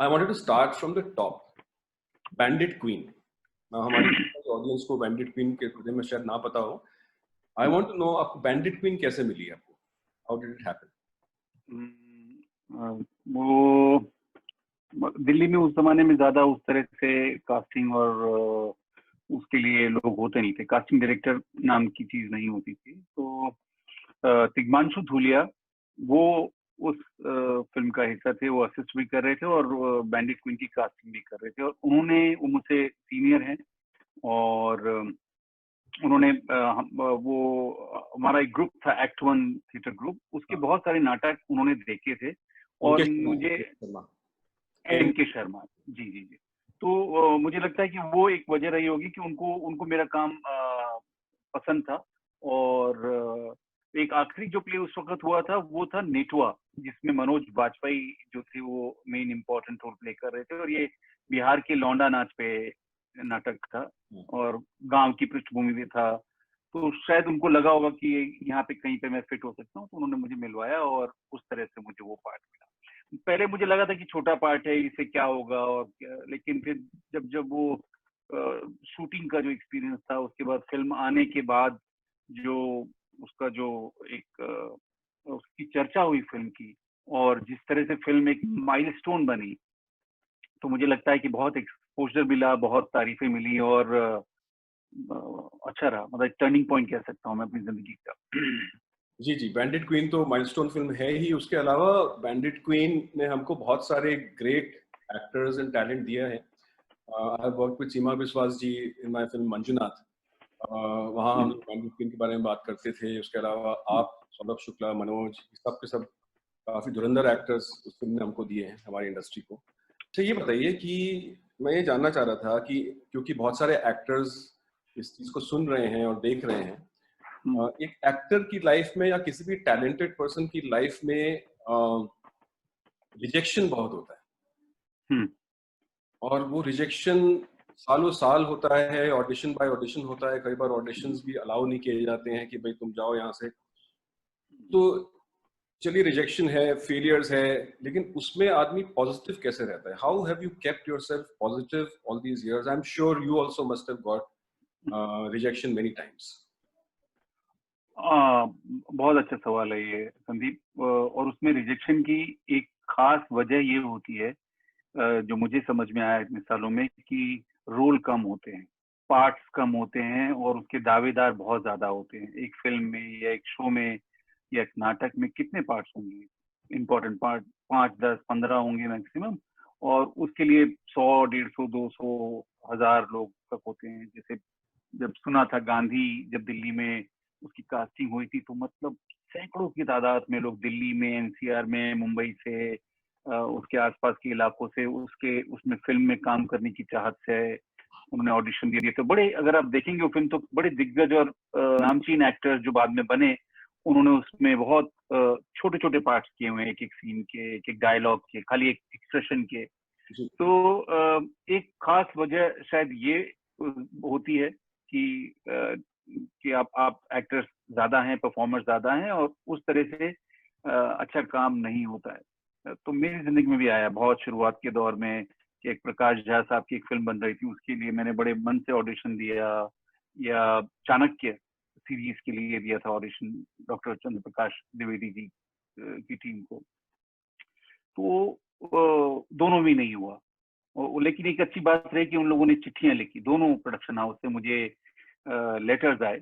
I wanted to start from the top. Bandit queen. हमारे audience को bandit queen के बारे में शायद ना पता हो. आई वांट टू नो आपको बैंडिट क्वीन कैसे मिली आपको? How did it happen? वो दिल्ली में उस जमाने में ज्यादा उस तरह से कास्टिंग और उसके लिए लोग होते नहीं थे. कास्टिंग डायरेक्टर नाम की चीज नहीं होती थी. तो तिग्मांशु धूलिया वो उस फिल्म का हिस्सा थे. वो असिस्ट भी कर रहे थे और बैंडिट क्वीन की कास्टिंग भी कर रहे थे. और वो मुझसे सीनियर हैं और उन्होंने वो हमारा एक ग्रुप था, एक्ट वन थिएटर ग्रुप. उसके बहुत सारे नाटक उन्होंने देखे थे और मुझे एम के शर्मा जी जी जी. तो मुझे लगता है कि वो एक वजह रही होगी कि उनको मेरा काम पसंद था. और एक आखिरी जो प्ले उस वक्त हुआ था वो था नेटुआ, जिसमें मनोज बाजपेयी जो थे वो मेन इम्पोर्टेंट रोल प्ले कर रहे थे. और ये बिहार के लौंडा नाच पे नाटक था और गांव की पृष्ठभूमि भी था. तो शायद उनको लगा होगा कि यहाँ पे कहीं पे मैं फिट हो सकता हूँ, तो उन्होंने मुझे मिलवाया और उस तरह से मुझे वो पार्ट मिला. पहले मुझे लगा था कि छोटा पार्ट है, इससे क्या होगा और क्या, लेकिन फिर जब वो शूटिंग का जो एक्सपीरियंस था, उसके बाद फिल्म आने के बाद जो उसका जो एक उसकी चर्चा हुई फिल्म की और जिस तरह से फिल्म एक माइलस्टोन बनी, तो मुझे लगता है कि बहुत एक्सपोजर मिला, बहुत तारीफें मिली और अच्छा रहा. मतलब टर्निंग पॉइंट कह सकता हूँ मैं अपनी जिंदगी का. जी जी, बैंडिट क्वीन तो माइलस्टोन फिल्म है ही. उसके अलावा बैंडिट क्वीन ने हमको बहुत सारे ग्रेट एक्टर्स एंड टैलेंट दिया है. आई हैव वर्कड विद सीमा विश्वास जी इन माय फिल्म मंजुनाथ. वहाँ हम बैंडिट क्वीन के बारे में बात करते थे. उसके अलावा आप, सौरभ शुक्ला, मनोज, सब के सब काफी धुरंधर एक्टर्स उस फिल्म ने हमको दिए हैं हमारी इंडस्ट्री को. अच्छा, ये बताइए कि मैं ये जानना चाह रहा था कि क्योंकि बहुत सारे एक्टर्स इस चीज को सुन रहे हैं और देख रहे हैं, एक एक्टर की लाइफ में या किसी भी टैलेंटेड पर्सन की लाइफ में रिजेक्शन बहुत होता है. और वो रिजेक्शन सालों साल होता है. ऑडिशन बाय ऑडिशन होता है. कई बार ऑडिशंस भी अलाउ नहीं किए जाते हैं कि भाई तुम जाओ यहाँ से. तो चलिए, रिजेक्शन है, फेलियर्स है, लेकिन उसमें आदमी पॉजिटिव कैसे रहता है? How have you kept yourself positive all these years? I am sure you also must have got rejection many times. बहुत अच्छा सवाल है ये संदीप. और उसमें रिजेक्शन की एक खास वजह ये होती है, जो मुझे समझ में आया इतने सालों में, कि रोल कम होते हैं, पार्ट्स कम होते हैं और उसके दावेदार बहुत ज्यादा होते हैं. एक फिल्म में या एक शो में या एक नाटक में कितने पार्ट्स होंगे? इम्पोर्टेंट पार्ट 5, 10, 15 होंगे मैक्सिमम. और उसके लिए 100, 150, 200, 1000 लोग तक होते हैं. जैसे जब सुना था गांधी जब दिल्ली में उसकी कास्टिंग हुई थी, तो मतलब सैकड़ों की तादाद में लोग दिल्ली में, एनसीआर में, मुंबई से, उसके आसपास के इलाकों से उसमें फिल्म में काम करने की चाहत से उन्होंने ऑडिशन दिए. तो बड़े, अगर आप देखेंगे वो फिल्म, तो बड़े दिग्गज और नामचीन एक्टर्स जो बाद में बने, उन्होंने उसमें बहुत छोटे छोटे पार्ट्स किए हुए हैं, एक एक सीन के, एक एक डायलॉग के, खाली एक एक्सप्रेशन के. तो एक खास वजह शायद ये होती है कि आप एक्टर्स ज्यादा हैं, परफॉर्मर्स ज्यादा हैं और उस तरह से अच्छा काम नहीं होता है. तो मेरी जिंदगी में भी आया बहुत शुरुआत के दौर में कि एक प्रकाश झा साहब की एक फिल्म बन रही थी, उसके लिए मैंने बड़े मन से ऑडिशन दिया, या चाणक्य सीरीज के लिए दिया था ऑडिशन डॉक्टर चंद्र प्रकाश द्विवेदी जी की टीम को. तो दोनों भी नहीं हुआ. लेकिन एक अच्छी बात रही कि उन लोगों ने चिट्ठियां लिखी, दोनों प्रोडक्शन हाउस से मुझे लेटर्स आए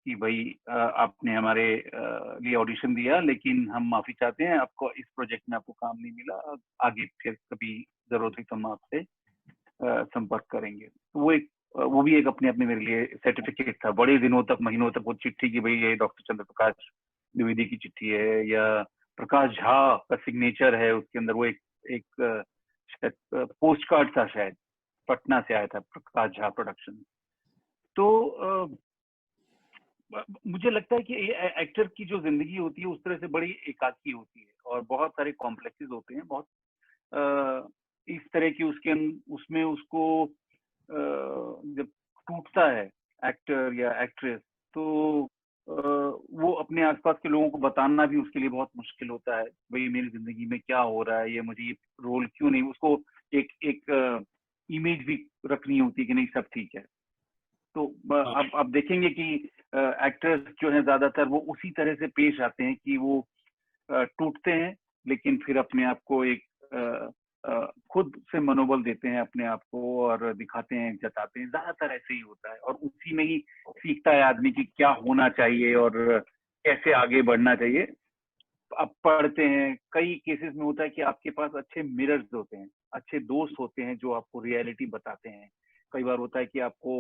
कि भाई आपने हमारे लिए ऑडिशन दिया, लेकिन हम माफी चाहते हैं, आपको इस प्रोजेक्ट में आपको काम नहीं मिला, आगे फिर कभी जरूरत हुई तो हम आपसे संपर्क करेंगे. तो वो भी एक अपने अपने मेरे लिए सर्टिफिकेट था. बड़े दिनों तक, महीनों तक वो चिट्ठी की भाई ये डॉक्टर चंद्र प्रकाश द्विवेदी की चिट्ठी है या प्रकाश झा का सिग्नेचर है उसके अंदर. वो एक पोस्ट कार्ड था, शायद पटना से आया था, प्रकाश झा प्रोडक्शन. तो मुझे लगता है कि एक्टर की जो जिंदगी होती है उस तरह से बड़ी एकाकी होती है और बहुत सारे कॉम्प्लेक्सेस होते हैं, बहुत इस तरह की उसमें उसको जब टूटता है एक्टर या एक्ट्रेस, तो वो अपने आसपास के लोगों को बताना भी उसके लिए बहुत मुश्किल होता है, भाई मेरी जिंदगी में क्या हो रहा है, ये मुझे ये रोल क्यों नहीं, उसको एक एक इमेज भी रखनी होती है कि नहीं सब ठीक है। तो हाँ आप देखेंगे कि एक्टर्स जो है ज्यादातर वो उसी तरह से पेश आते हैं कि वो टूटते हैं, लेकिन फिर अपने आप को एक खुद से मनोबल देते हैं अपने आप को और दिखाते हैं, जताते हैं, ज्यादातर ऐसे ही होता है और उसी में ही सीखता है आदमी कि क्या होना चाहिए और कैसे आगे बढ़ना चाहिए। आप पढ़ते हैं, कई केसेस में होता है कि आपके पास अच्छे मिरर्स होते हैं, अच्छे दोस्त होते हैं जो आपको रियलिटी बताते हैं। कई बार होता है कि आपको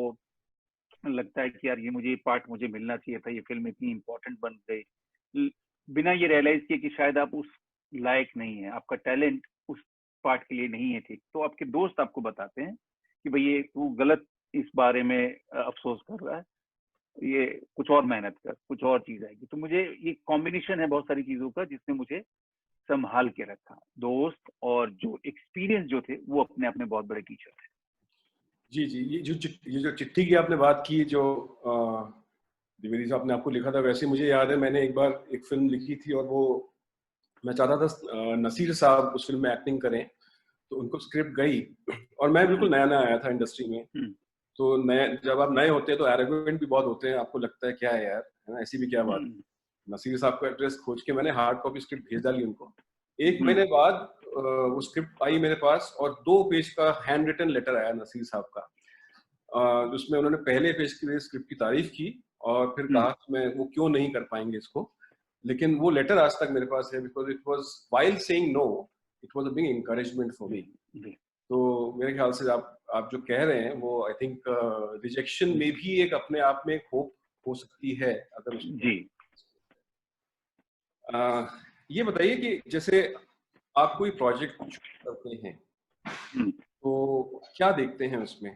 लगता है कि यार ये मुझे पार्ट मुझे मिलना चाहिए था, ये फिल्म इतनी इंपॉर्टेंट बन गई, बिना ये रियलाइज किए कि शायद आप उस लायक नहीं है, आपका टैलेंट उस पार्ट के लिए नहीं है ठीक, तो आपके दोस्त आपको बताते हैं कि भाई ये तू गलत इस बारे में अफसोस कर रहा है, ये कुछ और मेहनत कर, कुछ और चीज आएगी। तो मुझे ये कॉम्बिनेशन है बहुत सारी चीजों का जिसने मुझे संभाल के रखा, दोस्त और जो एक्सपीरियंस जो थे वो अपने आप में बहुत बड़े टीचर थे। जी जी, ये जो चिट्ठी की आपने बात की, जो द्विवेदी साहब ने आपको लिखा था, वैसे मुझे याद है मैंने एक बार एक फिल्म लिखी थी और वो मैं चाहता था नसीर साहब उस फिल्म में एक्टिंग करें, तो उनको स्क्रिप्ट गई और मैं बिल्कुल नया नया आया था इंडस्ट्री में। तो नए, जब आप नए होते हैं तो एरोगेंट भी बहुत होते हैं, आपको लगता है क्या है यार, है ना, ऐसी भी क्या बात। नसीर साहब का एड्रेस खोज के मैंने हार्ड कॉपी स्क्रिप्ट भेज डाली उनको। एक महीने बाद वो स्क्रिप्ट आई मेरे पास और 2 पेज का हैंड रिटन लेटर आया नसीर साहब का, जिसमें उन्होंने पहले पेज की स्क्रिप्ट की तारीफ की और फिर कहा कि मैं वो क्यों नहीं कर पाएंगे इसको। लेकिन वो लेटर आज तक मेरे पास है, because it was while saying no, it was a big encouragement for me. तो मेरे ख्याल से आप जो कह रहे हैं वो आई थिंक रिजेक्शन में भी एक अपने आप में एक होप हो सकती है अगर उसको। जी ये बताइए कि जैसे आप कोई प्रोजेक्ट करते हैं तो क्या देखते हैं उसमें?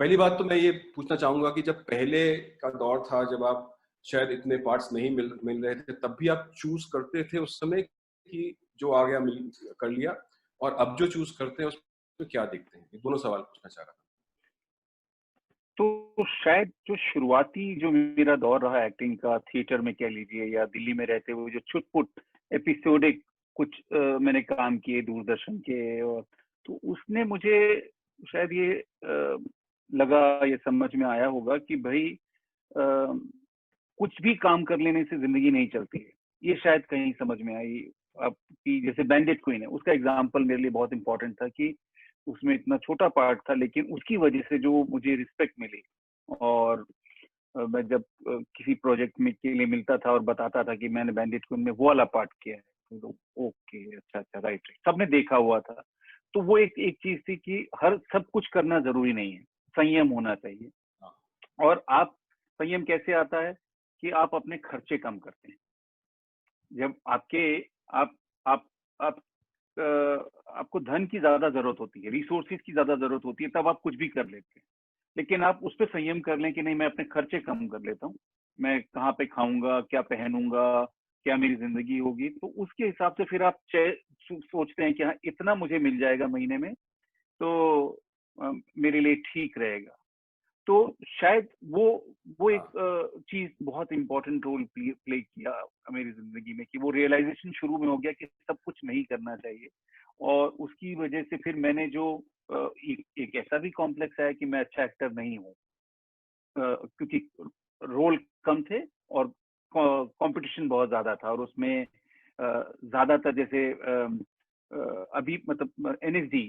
पहली बात तो मैं ये पूछना चाहूंगा कि जब पहले का दौर था, जब आप शायद इतने पार्ट्स नहीं मिल रहे थे, तब भी आप चूज करते थे उस समय कि जो आ गया मिल कर लिया, और अब जो चूज करते हैं उसमें क्या देखते हैं? ये दोनों सवाल पूछना चाह रहा था। तो शायद जो शुरुआती जो मेरा दौर रहा एक्टिंग का, थिएटर में कह लीजिए या दिल्ली में रहते हुए जो छुटपुट एपिसोडिक कुछ मैंने काम किए दूरदर्शन के, और तो उसने मुझे शायद ये लगा, ये समझ में आया होगा कि भाई कुछ भी काम कर लेने से जिंदगी नहीं चलती है। ये शायद कहीं समझ में आई। आपकी जैसे बैंडिट क्वीन है, उसका एग्जाम्पल मेरे लिए बहुत इंपॉर्टेंट था कि उसमें इतना छोटा पार्ट था लेकिन उसकी वजह से जो मुझे रिस्पेक्ट मिली, और मैं जब किसी प्रोजेक्ट में के लिए मिलता था और बताता था कि मैंने बैंडिट क्वीन में वो वाला पार्ट किया है, तो ओके अच्छा अच्छा राइट, सबने देखा हुआ था। तो वो एक एक चीज थी कि हर सब कुछ करना जरूरी नहीं है, संयम होना चाहिए। और आप संयम कैसे आता है कि आप अपने खर्चे कम करते हैं। जब आपके आप आप आपको धन की ज्यादा जरूरत होती है, रिसोर्सेज की ज्यादा जरूरत होती है, तब आप कुछ भी कर लेते हैं। लेकिन आप उस पर संयम कर लें कि नहीं, मैं अपने खर्चे कम कर लेता हूँ, मैं कहाँ पे खाऊंगा, क्या पहनूंगा, क्या मेरी जिंदगी होगी, तो उसके हिसाब से फिर आप सोचते हैं कि हाँ इतना मुझे मिल जाएगा महीने में तो मेरे लिए ठीक रहेगा। तो शायद वो एक चीज बहुत इंपॉर्टेंट रोल प्ले किया मेरी जिंदगी में कि वो रियलाइजेशन शुरू में हो गया कि सब कुछ नहीं करना चाहिए। और उसकी वजह से फिर मैंने जो एक ऐसा भी कॉम्प्लेक्स आया कि मैं अच्छा एक्टर नहीं हूँ, क्योंकि रोल कम थे और कंपटीशन बहुत ज्यादा था, और उसमें ज्यादातर जैसे अभी मतलब NSD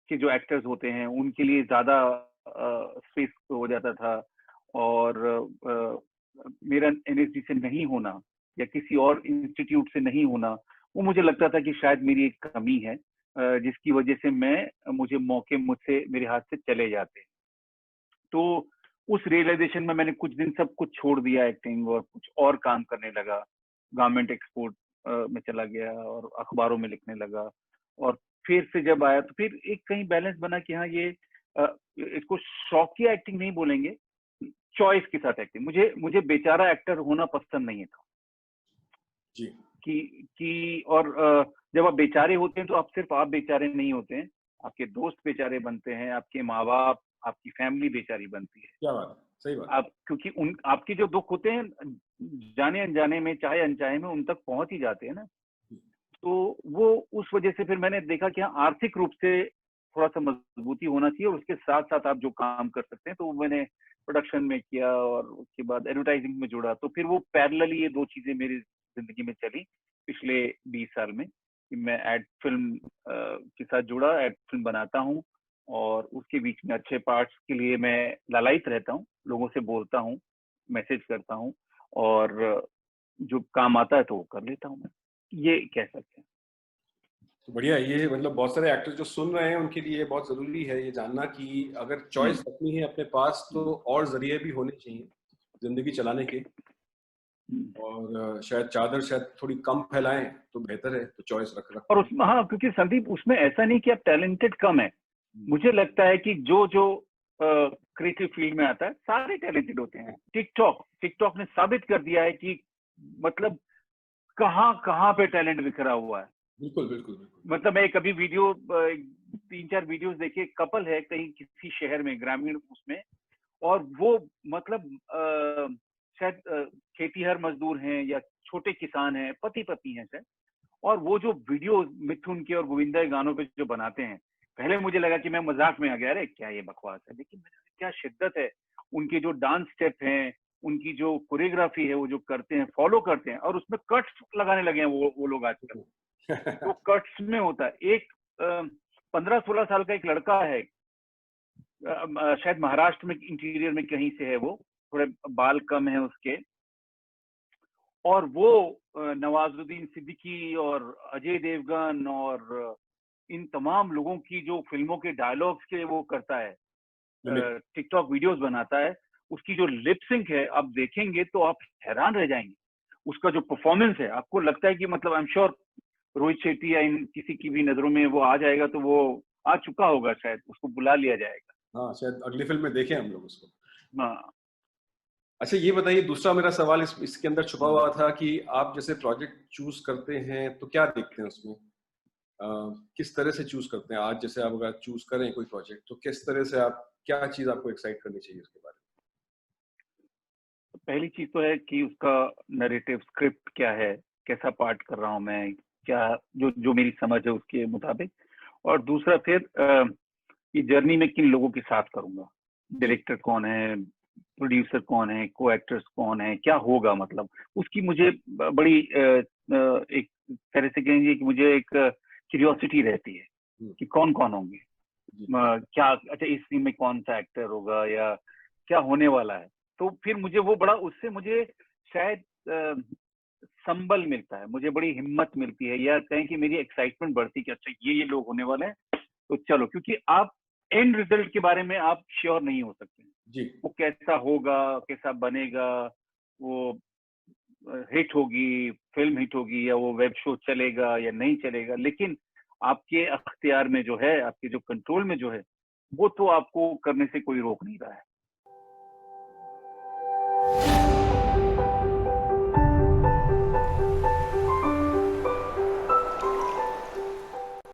के जो एक्टर्स होते हैं उनके लिए ज्यादा स्पेस हो जाता था, और मेरा NSD से नहीं होना या किसी और इंस्टीट्यूट से नहीं होना, वो मुझे लगता था कि शायद मेरी एक कमी है, जिसकी वजह से मुझे मौके मुझसे मेरे हाथ से चले जाते। तो उस रियलाइजेशन में मैंने कुछ दिन सब कुछ छोड़ दिया एक्टिंग और कुछ और काम करने लगा, गारमेंट एक्सपोर्ट में चला गया और अखबारों में लिखने लगा। और फिर से जब आया तो फिर एक कहीं बैलेंस बना कि हाँ ये इसको शौकिया एक्टिंग नहीं बोलेंगे, चॉइस के साथ एक्टिंग। मुझे बेचारा एक्टर होना पसंद नहीं था जी। कि और जब आप बेचारे होते हैं तो आप सिर्फ आप बेचारे नहीं होते हैं, आपके दोस्त बेचारे बनते हैं, आपके माँ बाप, आपकी फैमिली बेचारी बनती है। क्या बात है, सही बात। आप क्योंकि आपके जो दुख होते हैं जाने अनजाने में, चाहे अनचाहे में, उन तक पहुंच ही जाते हैं ना। तो वो उस वजह से फिर मैंने देखा कि हाँ, आर्थिक रूप से थोड़ा सा मजबूती होना चाहिए और उसके साथ साथ आप जो काम कर सकते हैं, तो मैंने प्रोडक्शन में किया और उसके बाद एडवर्टाइजिंग में जुड़ा। तो फिर वो पैरेलली ये दो चीजें मेरी जिंदगी में चली पिछले 20 साल में, कि मैं एड फिल्म के साथ जुड़ा, एड फिल्म बनाता हूँ और उसके बीच में अच्छे पार्ट्स के लिए मैं लालायित रहता हूँ, लोगों से बोलता हूँ, मैसेज करता हूँ और जो काम आता है तो वो कर लेता हूँ मैं, ये कह सकते हैं। तो बढ़िया, ये मतलब बहुत सारे एक्टर्स जो सुन रहे हैं उनके लिए बहुत जरूरी है ये जानना कि अगर चॉइस रखनी है अपने पास तो और जरिए भी होने चाहिए जिंदगी चलाने के, और शायद चादर शायद थोड़ी कम फैलाएं तो बेहतर है, तो चॉइस रख और उसमें हाँ, क्योंकि संदीप उसमें ऐसा नहीं कि आप टैलेंटेड कम है। मुझे लगता है कि जो जो क्रिएटिव फील्ड में आता है सारे टैलेंटेड होते हैं। टिकटॉक ने साबित कर दिया है कि मतलब कहाँ कहाँ पे टैलेंट बिखरा हुआ है। बिल्कुल बिल्कुल बिल्कुल। मतलब मैं कभी वीडियो 3-4 वीडियोस देखे, कपल है कहीं किसी शहर में, ग्रामीण उसमें, और वो मतलब शायद खेतीहर मजदूर हैं या छोटे किसान हैं, पति पत्नी हैं शायद, और वो जो वीडियो मिथुन के और गोविंदा के गानों पे जो बनाते हैं, पहले मुझे लगा कि मैं मजाक में आ गया, अरे क्या ये बकवास है, लेकिन क्या शिद्दत है, उनके जो डांस स्टेप हैं, उनकी जो कोरियोग्राफी है, वो जो करते हैं, फॉलो करते हैं, और उसमें कट्स लगाने लगे हैं वो लोग आजकल। तो कट्स में होता है एक 15-16 साल का एक लड़का है, शायद महाराष्ट्र में इंटीरियर में कहीं से है, वो थोड़े बाल कम है उसके, और वो नवाजुद्दीन सिद्दीकी और अजय देवगन और इन तमाम लोगों की जो फिल्मों के डायलॉग्स के वो करता है, टिकटॉक वीडियोस बनाता है। उसकी जो लिप सिंक है, आप देखेंगे तो आप हैरान रह जाएंगे। उसका जो परफॉर्मेंस है, आपको लगता है कि मतलब I am sure Rohit Shetty या इन किसी की भी नजरों में वो आ जाएगा, तो वो आ चुका होगा, शायद उसको बुला लिया जाएगा। हाँ, शायद अगली फिल्म में देखें हम लोग उसको। हाँ। अच्छा, ये बताइए, दूसरा मेरा सवाल इसके अंदर छुपा हुआ था कि आप जैसे प्रोजेक्ट चूज करते हैं तो क्या देखते हैं उसमें, किस तरह से चूज करते हैं? आज जैसे आप अगर चूज करें कोई प्रोजेक्ट तो किस तरह से आप, क्या चीज आपको एक्साइट करनी चाहिए उसके बारे पहली चीज तो है कि उसका नरेटिव स्क्रिप्ट क्या है, कैसा पार्ट कर रहा हूँ मैं, क्या जो जो मेरी समझ है उसके मुताबिक। और दूसरा फिर ये जर्नी में किन लोगों के साथ करूंगा, डायरेक्टर कौन है, प्रोड्यूसर कौन है, को एक्टर्स कौन है, क्या होगा, मतलब उसकी मुझे बड़ी एक तरह से कहेंगे कि मुझे एक क्यूरियोसिटी रहती है कि कौन कौन होंगे, क्या अच्छा इस सीन में कौन सा एक्टर होगा या क्या होने वाला है। तो फिर मुझे वो बड़ा, उससे मुझे शायद संबल मिलता है, मुझे बड़ी हिम्मत मिलती है, या कहें कि मेरी एक्साइटमेंट बढ़ती है कि अच्छा ये लोग होने वाले हैं तो चलो, क्योंकि आप एंड रिजल्ट के बारे में आप श्योर नहीं हो सकते जी। वो कैसा होगा, कैसा बनेगा, वो हिट होगी, फिल्म हिट होगी, या वो वेब शो चलेगा या नहीं चलेगा, लेकिन आपके अख्तियार में जो है, आपके जो कंट्रोल में जो है, वो तो आपको करने से कोई रोक नहीं रहा है।